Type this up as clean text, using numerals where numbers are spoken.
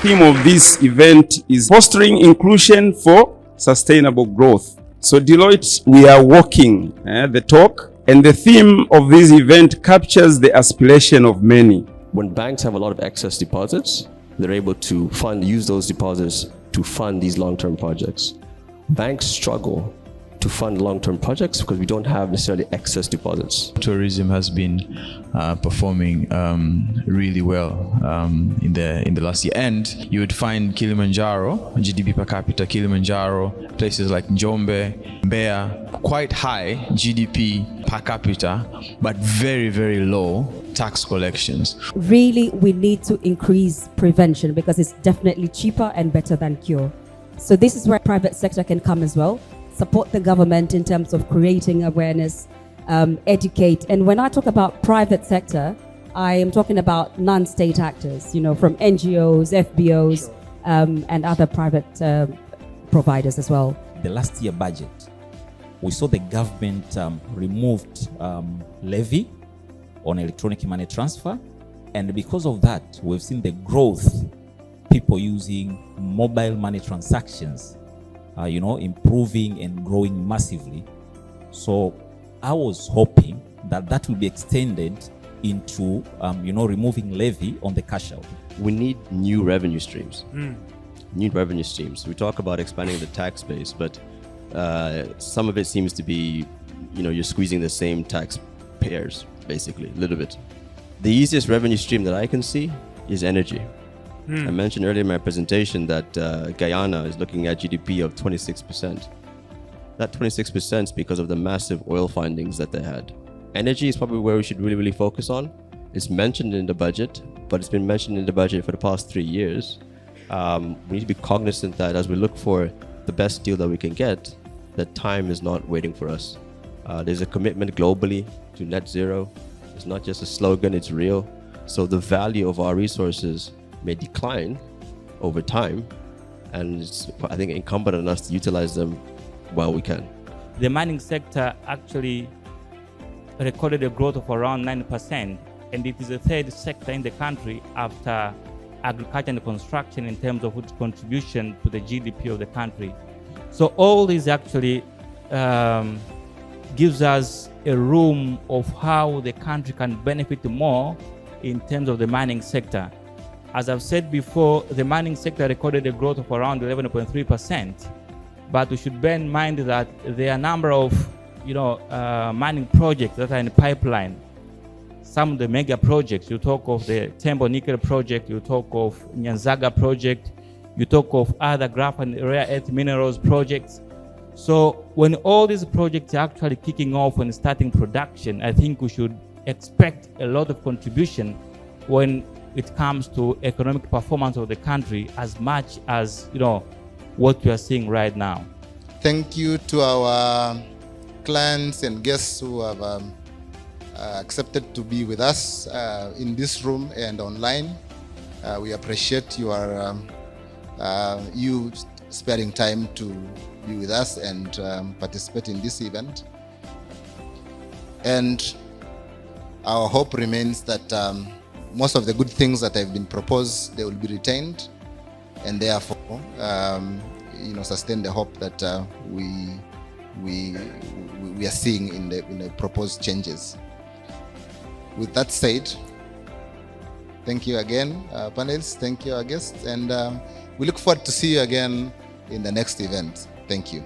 theme of this event is fostering inclusion for sustainable growth. So Deloitte, we are walking the talk, and the theme of this event captures the aspiration of many. When banks have a lot of excess deposits, they're able to use those deposits to fund these long-term projects. Banks struggle to fund long-term projects because we don't have necessarily excess deposits. Tourism has been performing really well in the last year, and you would find Kilimanjaro, GDP per capita Kilimanjaro, places like Njombe, Mbeya, quite high GDP per capita, but very, very low tax collections. Really, we need to increase prevention because it's definitely cheaper and better than cure. So this is where private sector can come as well. Support the government in terms of creating awareness, educate. And when I talk about private sector, I am talking about non-state actors, from NGOs, FBOs, and other private providers as well. The last year budget, we saw the government removed levy on electronic money transfer. And because of that, we've seen the growth, people using mobile money transactions, improving and growing massively. So I was hoping that will be extended into, removing levy on the cash out. We need new revenue streams. New revenue streams. We talk about expanding the tax base, but some of it seems to be, you're squeezing the same taxpayers, basically, a little bit. The easiest revenue stream that I can see is energy. I mentioned earlier in my presentation that Guyana is looking at GDP of 26%. That 26% is because of the massive oil findings that they had. Energy is probably where we should really focus on. It's mentioned in the budget, but it's been mentioned in the budget for the past 3 years. We need to be cognizant that as we look for the best deal that we can get, that time is not waiting for us. There's a commitment globally to net zero. It's not just a slogan, it's real. So the value of our resources may decline over time, and it's, I think, incumbent on us to utilize them while we can. The mining sector actually recorded a growth of around 9%, and it is the third sector in the country after agriculture and construction in terms of its contribution to the GDP of the country. So all this actually gives us a room of how the country can benefit more in terms of the mining sector. As I've said before, the mining sector recorded a growth of around 11.3%, but we should bear in mind that there are a number of mining projects that are in the pipeline. Some of the mega projects, you talk of the Tembo Nickel project, you talk of Nyanzaga project, you talk of other graphite and rare earth minerals projects. So when all these projects are actually kicking off and starting production, I think we should expect a lot of contribution when it comes to economic performance of the country, as much as what we are seeing right now. Thank you to our clients and guests who have accepted to be with us in this room and online. We appreciate your you sparing time to be with us and participate in this event. And our hope remains that most of the good things that have been proposed, they will be retained, and therefore sustain the hope that we are seeing in the proposed changes. With that said, thank you again, panelists, thank you, our guests, and we look forward to see you again in the next event. Thank you.